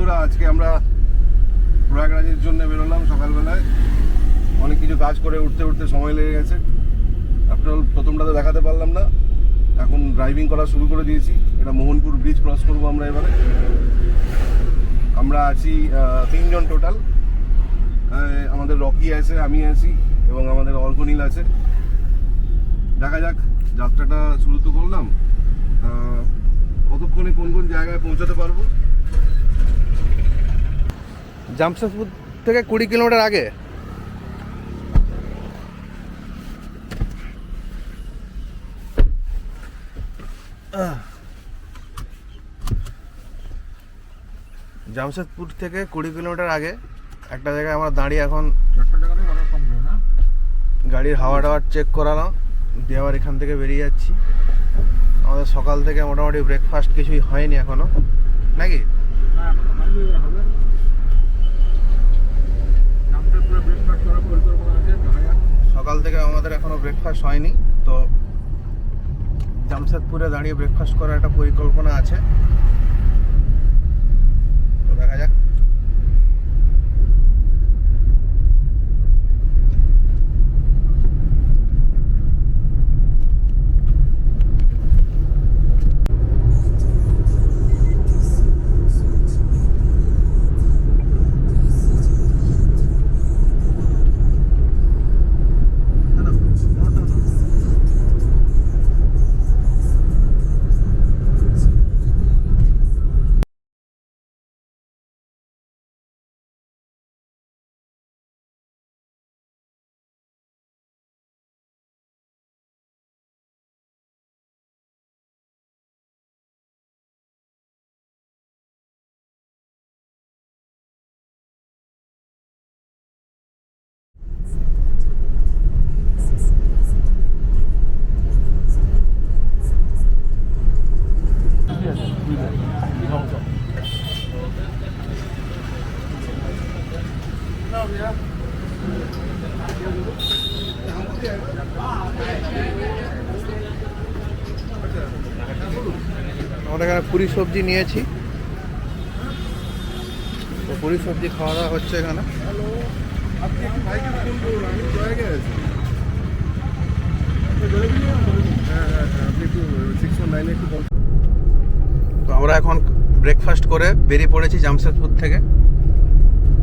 বন্ধুরা, আজকে আমরা প্রয়াগরাজের জন্য বেরোলাম সকালবেলায়। অনেক কিছু কাজ করে উঠতে উঠতে সময় লেগে গেছে। আপনার প্রথমটা তো দেখাতে পারলাম না, এখন ড্রাইভিং করা শুরু করে দিয়েছি। এটা মোহনপুর ব্রিজ ক্রস করবো আমরা এবারে। আমরা আছি 3 জন টোটাল। আমাদের রকি আছে, আমি আছি এবং আমাদের অর্ঘনীল আছে। দেখা যাক, যাত্রাটা শুরু তো করলাম, কতক্ষণে কোন কোন জায়গায় পৌঁছাতে পারবো। জামশেদপুর থেকে 20 কিলোমিটার আগে। জামশেদপুর থেকে 20 কিলোমিটার আগে একটা জায়গায় আমরা দাঁড়িয়ে এখন গাড়ির হাওয়া টাওয়া চেক করালাম, দিয়ে আবার এখান থেকে বেরিয়ে যাচ্ছি। আমাদের সকাল থেকে মোটামুটি ব্রেকফাস্ট কিছুই হয়নি এখনো, নাকি? সকাল থেকে আমাদের এখনো ব্রেকফাস্ট হয়নি, তো জামশেদপুরে দাঁড়িয়ে ব্রেকফাস্ট করার একটা পরিকল্পনা আছে। তো দেখা যাক। আমরা এখানে পুরি সবজি নিয়েছি, তো পুরি সবজি খাওয়া দাওয়া হচ্ছে এখানে। তো আমরা এখন ব্রেকফাস্ট করে বেরিয়ে পড়েছি জামশেদপুর থেকে।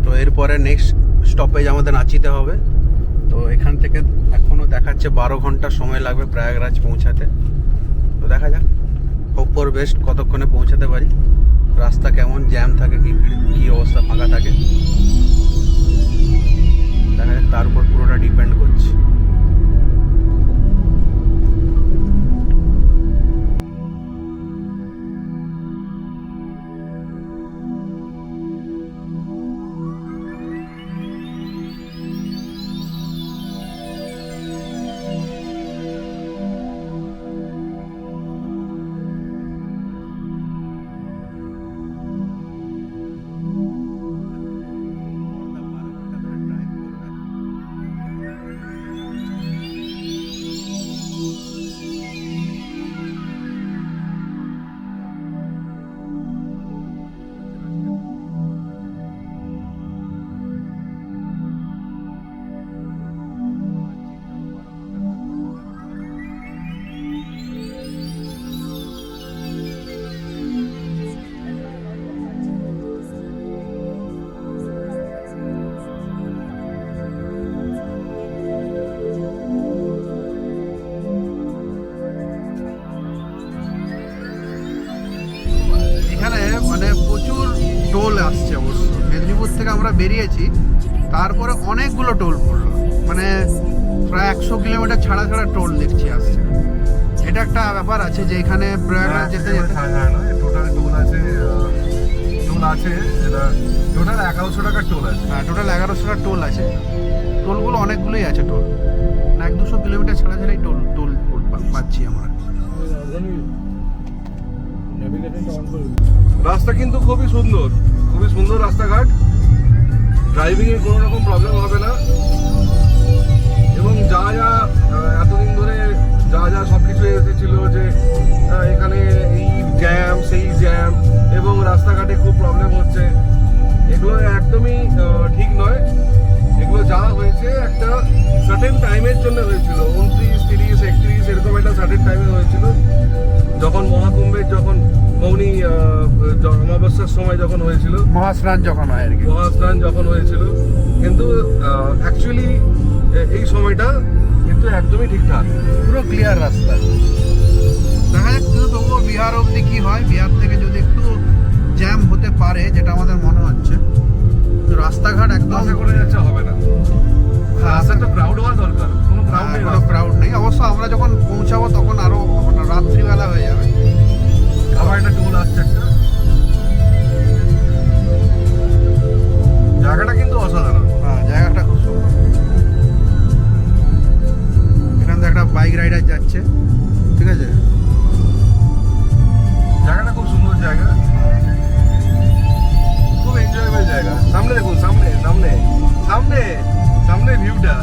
তো এরপরে নেক্সট স্টপেজ আমাদের নাচিতে হবে। তো এখান থেকে এখনও দেখাচ্ছে 12 ঘন্টা সময় লাগবে প্রয়াগরাজ পৌঁছাতে। তো দেখা যাক হোপ ফর বেস্ট কতক্ষণে পৌঁছাতে পারি। রাস্তা কেমন জ্যাম থাকে, কি অবস্থা ফাঁকা থাকে, দেখা যাক, তার উপর পুরোটা ডিপেন্ড করছে। মানে প্রচুর টোল আসছে। অবশ্য মেদিনীপুর থেকে আমরা বেরিয়েছি, তারপরে অনেকগুলো টোল পড়লো, মানে প্রায় 100 কিলোমিটার ছাড়া ছাড়া টোল দেখছি আসছে। এটা একটা ব্যাপার আছে যে এখানে প্রয়াগরাজ যেতে যেতে টোটাল টোল আছে যেটা টোটাল 1100 টাকার টোল আছে। হ্যাঁ, টোটাল 1100 টাকার টোল আছে। টোলগুলো অনেকগুলোই আছে, টোল না 100-200 কিলোমিটার ছাড়া ছাড়াই টোল টোল পাচ্ছি আমরা। রাস্তা কিন্তু খুবই সুন্দর রাস্তাঘাট। ড্রাইভিং এ কোনো রকম প্রবলেম হবে না, এবং যা যা এতদিন ধরে যা সবকিছু এসেছিল যে এখানে এই জ্যাম সেই জ্যাম এবং রাস্তাঘাটে খুব প্রবলেম হচ্ছে, এগুলো একদমই ঠিক নয়। এগুলো যা হয়েছে একটা সার্টেন টাইমের জন্য হয়েছিল, 29, 30, 31 এরকম একটা সার্টেন টাইমে হয়েছিল, যখন মহাকুম্ভের যখন মৌনী অমাবস্যার সময় যখন হয়েছিল, মহাস্নান যখন হয় আর কি। মহাস্নান যখন হয়েছিল। কিন্তু অ্যাকচুয়ালি এই সময়টা কিন্তু একদমই ঠিকঠাক, পুরো ক্লিয়ার রাস্তা। দেখা যাক কিন্তু তবুও বিহার অবধি কি হয়। বিহার থেকে যদি একটু জ্যাম হতে পারে, যেটা আমাদের মনে হচ্ছে, তো রাস্তাঘাট একদম আশা করে যাচ্ছে হবে না। রাস্তাটা ক্রাউড হওয়া দরকার, কোনো ক্রাউড নেই, কোনো ক্রাউড নেই। অবশ্য আমরা যখন পৌঁছাবো তখন আরো মানে রাত্রিবেলা হয়ে যাবে। আবার একটা টোল আসছে একটা। জায়গাটা কিন্তু অসাধারণ। হ্যাঁ, জায়গাটা খুব সুন্দর। এখান থেকে একটা বাইক রাইডার যাচ্ছে, ঠিক আছে। জায়গাটা খুব সুন্দর জায়গা, খুব এনজয়েবল জায়গা। সামনে দেখুন, সামনে সামনে সামনে সামনে ভিউটা।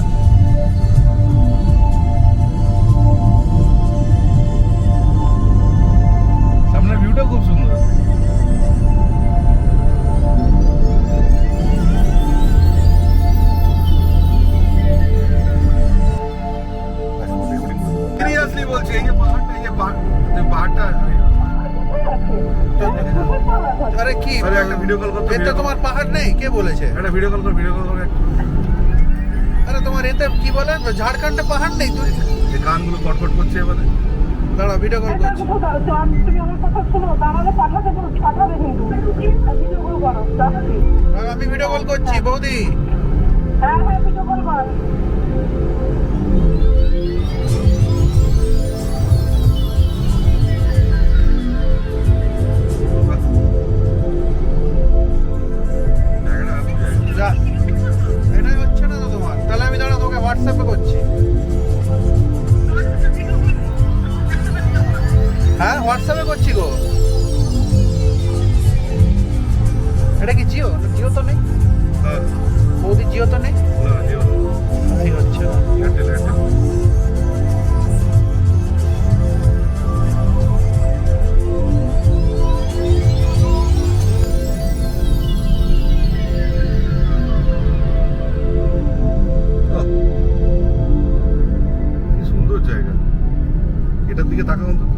সামনের ভিউটা খুব সুন্দর। সিরিয়াসলি বলছি, এই যে পাহাড়টা, এই যে পাহাড়টা, আরে কি, আরে একটা ভিডিও কল করতে, এটা তোমার পাহাড় নেই? কে বলেছে? একটা ভিডিও কল কর, ভিডিও কল করে। আরে তোমার এতে কি বলে, ঝাড়খণ্ডে পাহাড় নেই? তুই এই কানগুলো কটকট করছে এবারে। দাঁড়া, ভিডিও কল করছি। তুমি আমার কথা শোনো, তাহলে পাঠাবে কিন্তু ভিডিও কল করো, যাচ্ছি। আমি ভিডিও কল করছি বৌদি। হ্যাঁ হ্যাঁ, ভিডিও কল কর। জায়গাটা ভালো জায়গা। যা, এটাই হচ্ছে না তো তোমার। তাহলে আমি দাঁড়া তোকে হোয়াটসঅ্যাপে করছি। হ্যাঁ, হোয়াটসঅ্যাপে করছি গো। এটা কি জিও? জিও তো নেই হ্যাঁ, বৌদি, জিও তো নেই। না, জিও না। তাই হচ্ছে না। Airtel, Airtel. আহ, কি সুন্দর জায়গা, এটার দিকে তাকাও অন্তত।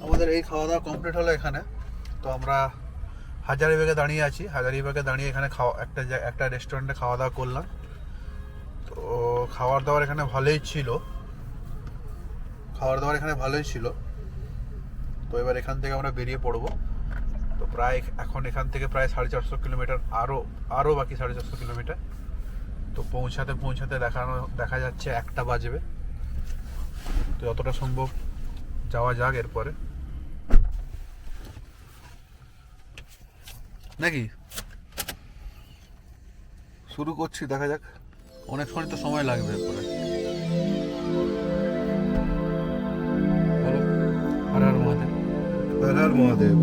আমাদের এই খাওয়া দাওয়া কমপ্লিট হলো এখানে। তো আমরা হাজারিবাগে দাঁড়িয়ে আছি। হাজারিবাগে দাঁড়িয়ে এখানে একটা রেস্টুরেন্টে খাওয়া দাওয়া করলাম। তো খাওয়ার দাওয়ার এখানে ভালোই ছিল। তো এবার এখান থেকে আমরা বেরিয়ে পড়বো। তো প্রায় এখন এখান থেকে প্রায় 450 কিলোমিটার, আরও বাকি 450 কিলোমিটার। তো পৌঁছাতে দেখা যাচ্ছে 1টা বাজবে। তো যতটা সম্ভব যাওয়া যাক এরপরে, নাকি শুরু করছি, দেখা যাক। অনেকক্ষণ তো সময় লাগবে এরপরে। বলো, হর হর মহাদেব। হর হর মহাদেব।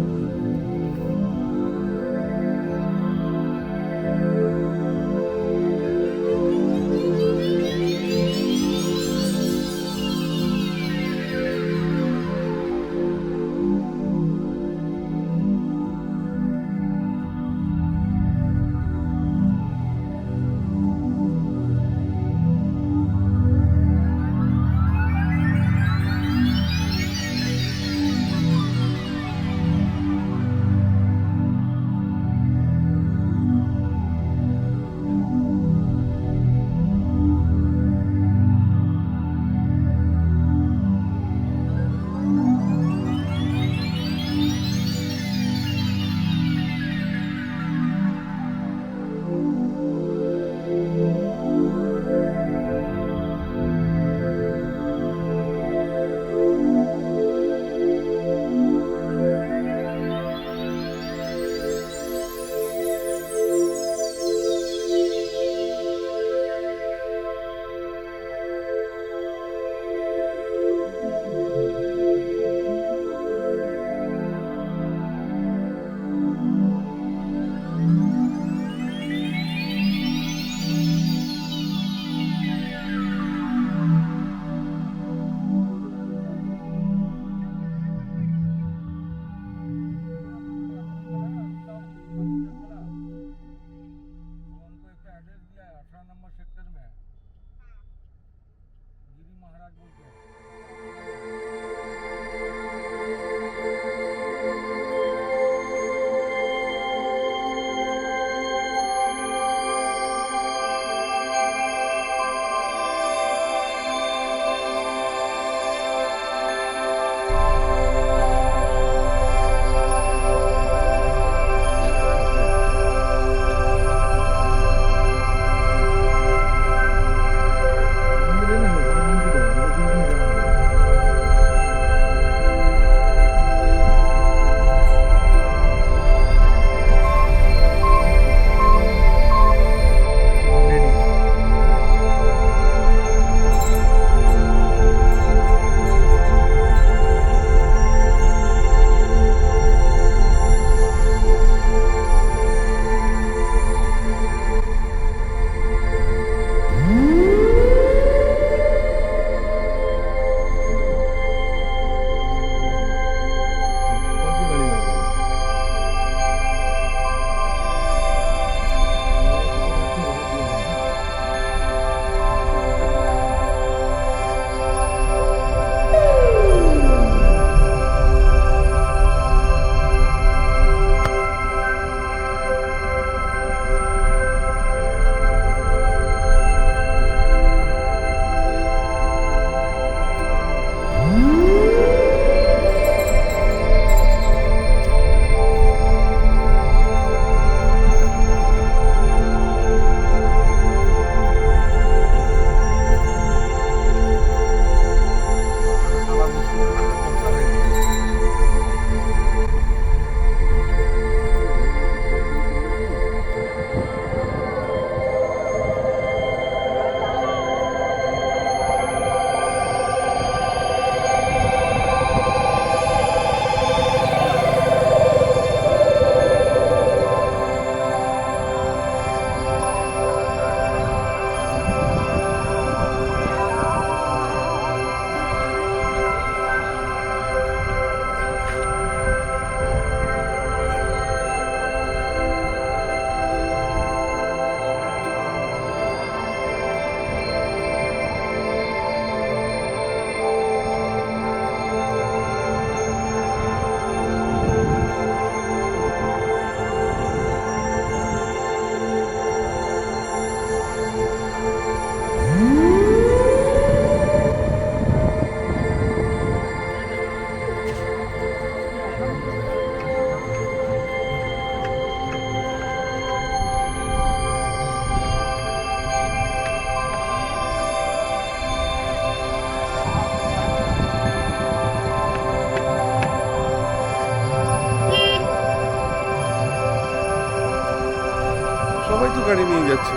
তো গাড়ি নিয়ে যাচ্ছে।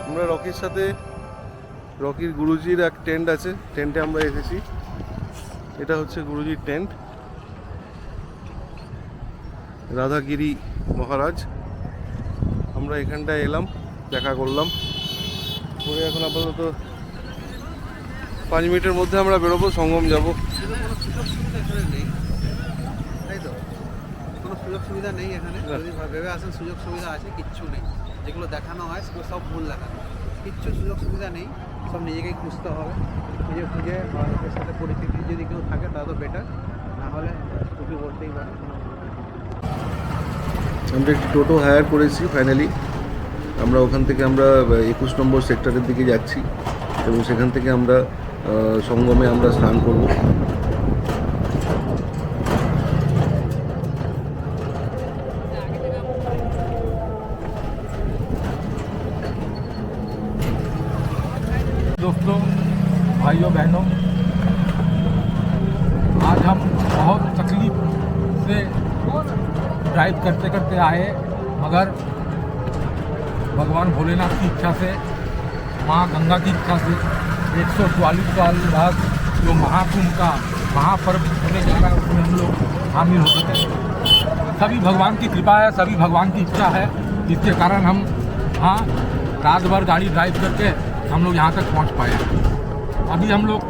আমরা রকির সাথে, রকির গুরুজির এক টেন্ট আছে, টেন্টে আমরা এসেছি। এটা হচ্ছে গুরুজির টেন্ট, রাধাগিরি মহারাজ। আমরা এখানটায় এলাম, দেখা করলাম করে এখন আপাতত 5 মিনিটের মধ্যে আমরা বেরোবো, সঙ্গম যাব। তাই তো, কোনো সুযোগ সুবিধা নেই এখানে। যদি ভেবে আসেন সুযোগ সুবিধা আছে, কিচ্ছু নেই। যেগুলো দেখানো হয় সেগুলো সব ভুল দেখানো, কিচ্ছু সুযোগ সুবিধা নেই। সব নিজেকেই খুঁজতে হবে, খুঁজে লোকের সাথে পরিস্থিতি যদি কেউ থাকে তাহলে তো বেটার, না হলে তুমি বলতেই পারে। আমরা একটি টোটো হায়ার করেছি ফাইনালি। আমরা ওখান থেকে আমরা 21 নম্বর সেক্টরের দিকে যাচ্ছি এবং সেখান থেকে আমরা সঙ্গমে আমরা স্নান করব। दोस्तों, भाइयों बहनों, आज हम बहुत तकलीफ से ड्राइव करते करते आए, मगर भगवान भोलेनाथ की इच्छा से, माँ गंगा की इच्छा से 144 साल बाद जो महाकुंभ का महापर्व होने जा रहा है उसमें हम लोग शामिल हो सके। सभी भगवान की कृपा है, सभी भगवान की इच्छा है, जिसके कारण हम हाँ रात भर गाड़ी ड्राइव करके हम लोग यहाँ तक पहुँच पाए। अभी हम लोग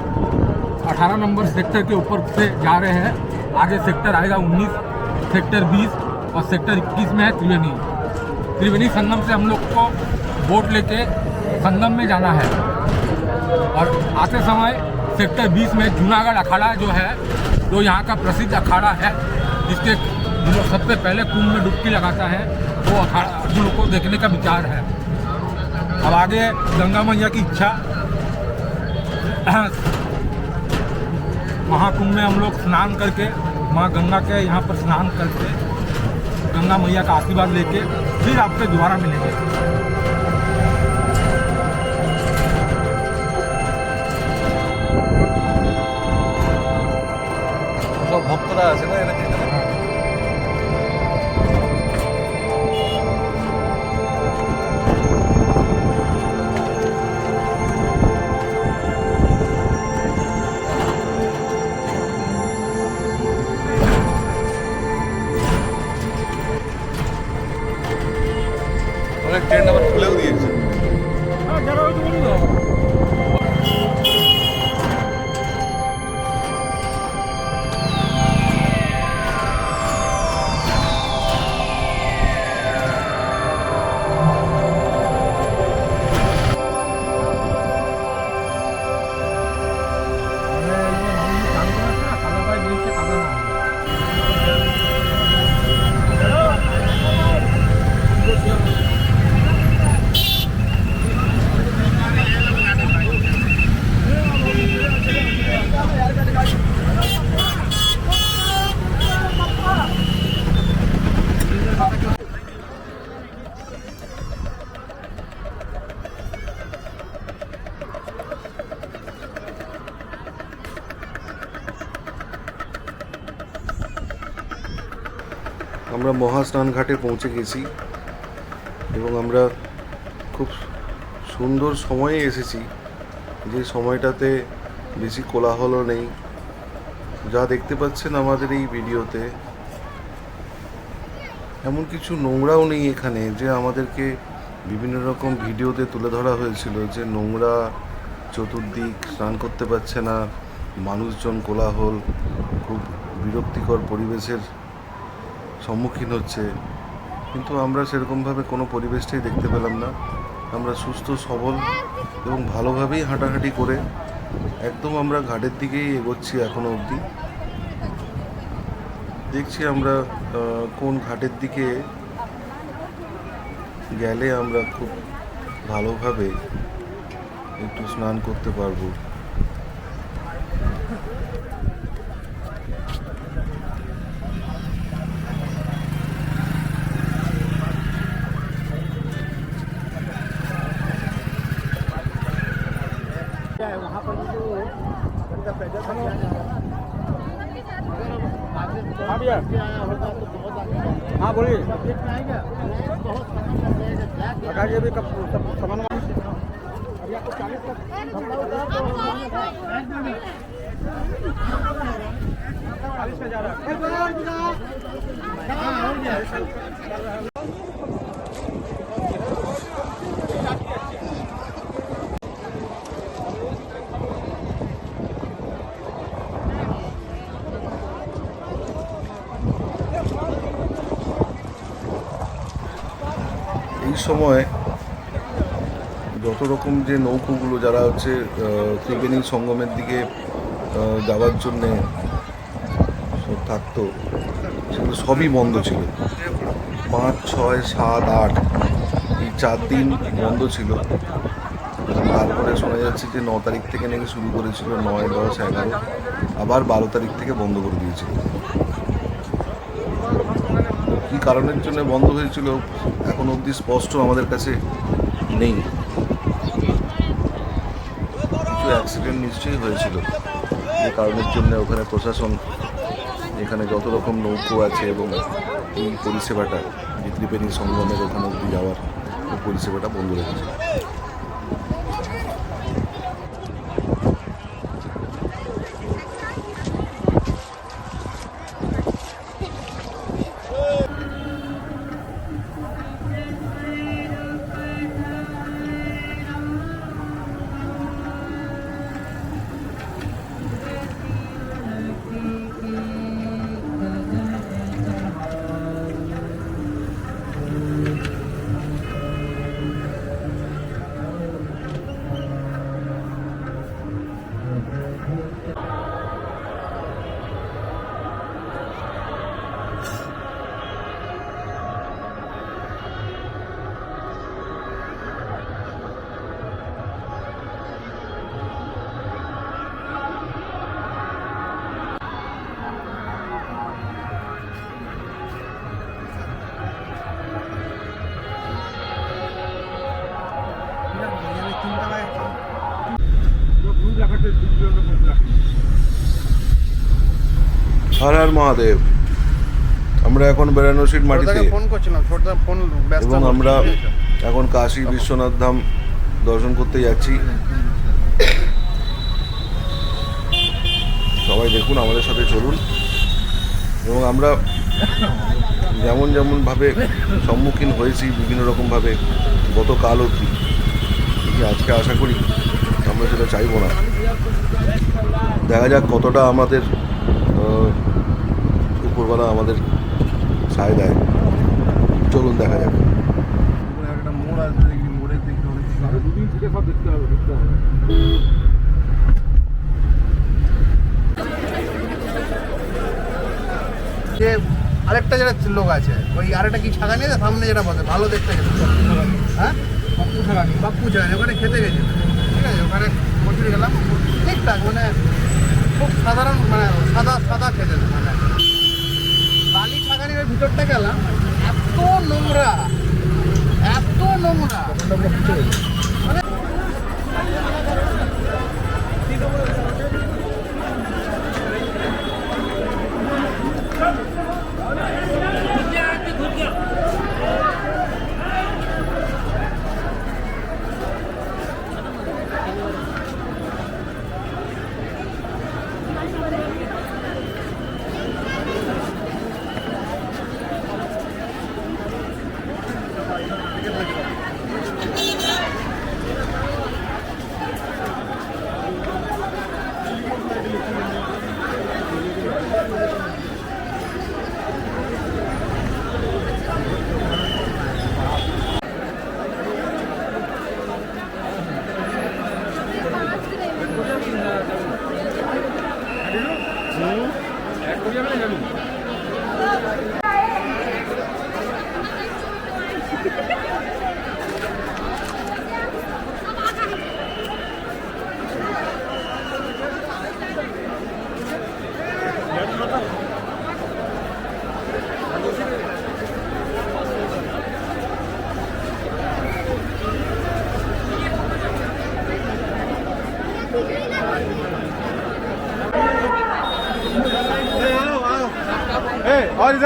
18 नंबर सेक्टर के ऊपर से जा रहे हैं। आगे सेक्टर आएगा 19, सेक्टर 20 और सेक्टर 21 में है त्रिवेणी संगम से हम लोग को बोट लेके संगम में जाना है। और आते समय सेक्टर 20 में जूनागढ़ अखाड़ा जो है, जो यहाँ का प्रसिद्ध अखाड़ा है, जिसके जो लोग सबसे पहले कुंभ में डुबकी लगाता है, वो अखाड़ा हम लोग को देखने का विचार है। अब आगे गंगा मैया की इच्छा, महाकुंभ में हम लोग स्नान करके, माँ गंगा के यहाँ पर स्नान करके गंगा मैया का आशीर्वाद लेके फिर आपसे दोबारा मिलेंगे। সব ভক্তরা আছে না এখানে? অনেক ট্রেন আবার খুলেও দিয়েছে। আমরা মহাস্নান ঘাটে পৌঁছে গেছি এবং আমরা খুব সুন্দর সময়ে এসেছি, যে সময়টাতে বেশি কোলাহলও নেই। যা দেখতে পাচ্ছেন আমাদের এই ভিডিওতে, এমন কিছু নোংরাও নেই এখানে, যে আমাদেরকে বিভিন্ন রকম ভিডিওতে তুলে ধরা হয়েছিল যে নোংরা চতুর্দিক, স্নান করতে পারছে না মানুষজন, কোলাহল, খুব বিরক্তিকর পরিবেশের সম্মুখীন হচ্ছে। কিন্তু আমরা সেরকমভাবে কোনো পরিবেশটাই দেখতে পেলাম না। আমরা সুস্থ সবল এবং ভালোভাবেই হাঁটাহাঁটি করে একদম আমরা ঘাটের দিকেই এগোচ্ছি এখনো অবধি। দেখছি আমরা কোন ঘাটের দিকে গেলে আমরা খুব ভালোভাবে একটু স্নান করতে পারবো। हाँ बोलिए बताइए अभी कब सामान अभी आपको 40 तक এই সময় যত রকম যে নৌকোগুলো যারা হচ্ছে ত্রিবেণী সঙ্গমের দিকে যাওয়ার জন্যে সব থাকতো, সেগুলো সবই বন্ধ ছিল। 5, 6, 7, 8 এই 4 দিন বন্ধ ছিল। তারপরে শোনা যাচ্ছে যে 9 তারিখ থেকে নাকি শুরু করেছিল, 9, 10, 11, আবার 12 তারিখ থেকে বন্ধ করে দিয়েছিল। কী কারণের জন্য বন্ধ হয়েছিল এখন অবধি স্পষ্ট আমাদের কাছে নেই। কিছু অ্যাক্সিডেন্ট নিশ্চয়ই হয়েছিল, যে কারণের জন্য ওখানে প্রশাসন এখানে যত রকম নৌকো আছে এবং এই পরিষেবাটা, যে ত্রিবেণী সঙ্গমের ওখানে অবধি যাওয়ার এই পরিষেবাটা বন্ধ রেখেছে। হর হর মহাদেব। আমরা এখন বেনারসির মাটিতে ফোন করছিলাম, ফোন ব্যস্ত, এবং আমরা এখন কাশী বিশ্বনাথ ধাম দর্শন করতে যাচ্ছি। সবাই দেখুন, আমাদের সাথে চলুন। এবং আমরা যেমনভাবে সম্মুখীন হয়েছি বিভিন্ন রকমভাবে গতকাল অবধি, আজকে আশা করি আমরা সেটা চাইবো না। দেখা যাক কতটা আমাদের উপরবেলা আমাদের সায় দেয়। চলুন দেখা যাক। একটা মোড় আসবে, দেখি মোড়ের দিকে অনেক দুদিন থেকে সব দেখতে হবে। যে আরেকটা যেটা লোক আছে, ওই আরেকটা কি ছাগা নিয়ে সামনে যেটা বসে, ভালো দেখতে গেছে। হ্যাঁ, বাপ্পু ছাগানি, ওখানে খেতে গেছে। ঠিক আছে, ওখানে বসে গেলাম, ঠিকঠাক, মানে খুব সাধারণ, মানে সাদা খেতে, মানে বালি ছাগানির ভিতরটা গেলাম, এত নোংরা, এত নোংরা, মানে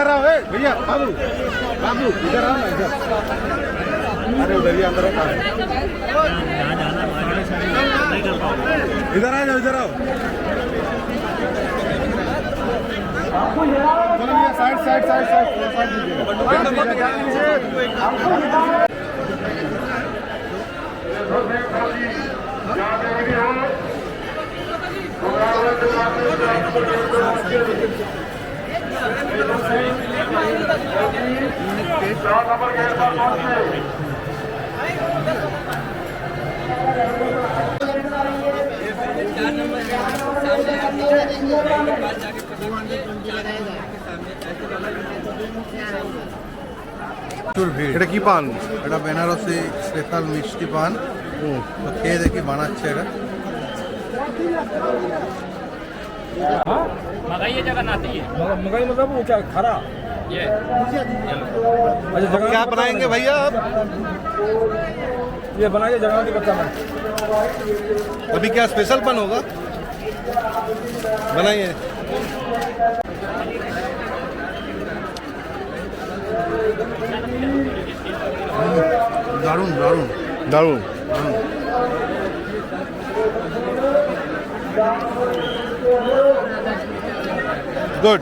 इधर आओ भैया, बाबू बाबू इधर आओ ना, इधर। अरे उधर ही अंदर आओ, इधर आ जाओ, इधर आओ। चलो भैया, साइड साइड साइड साइड প্রচুর ভিড়। এটা কি পান? এটা বেনারসি স্পেশাল মিষ্টি পান। তো খেয়ে দেখি বানাচ্ছে এটা। मगाई ये जगह आती है मगाई मतलब वो क्या खरा ये अच्छा क्या बनाएंगे भैया आप? ये बनाइए जगह की बच्चा में अभी क्या स्पेशल पान होगा? बनाइए। দারুণ দারুণ दारुण। गुड।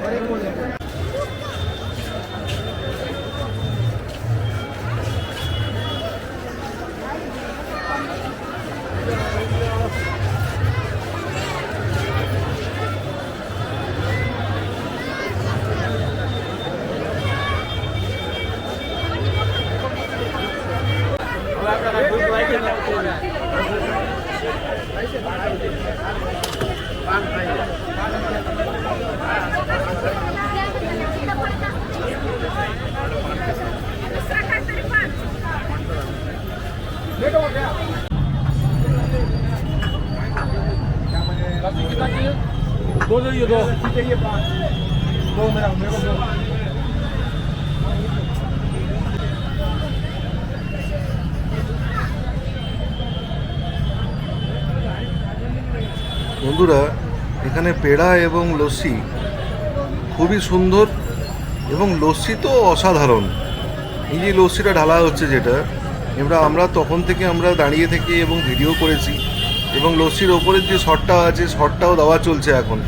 दो चाहिए दो दो मेरे को दो বন্ধুরা, এখানে পেড়া এবং লস্যি খুবই সুন্দর, এবং লস্যি তো অসাধারণ। এই যে লস্যিটা ঢালা হচ্ছে, যেটা আমরা তখন থেকে আমরা দাঁড়িয়ে থেকে এবং ভিডিও করেছি, এবং লস্যির ওপরের যে শটটা আছে শটটাও দেওয়া চলছে এখন,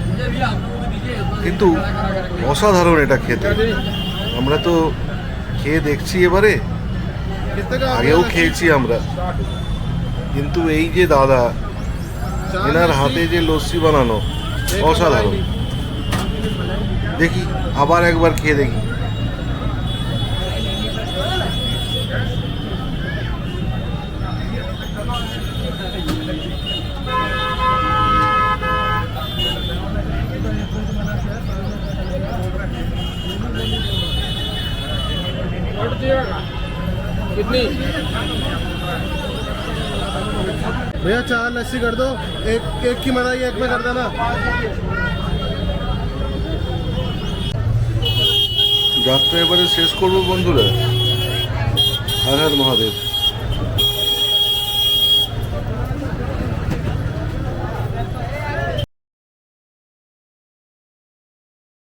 কিন্তু অসাধারণ এটা খেতে। আমরা তো খেয়ে দেখছি, এবারে আগেও খেয়েছি আমরা, কিন্তু এই যে দাদা এনার হাতে যে লস্যি বানানো অসাধারণ। দেখি আবার একবার খেয়ে দেখি। कितनी भैया 4 लस्सी कर दो, एक की मलाई एक में कर देना। যাত্রা এবারে শেষ করবো বন্ধুরা। হর হর মহাদেব।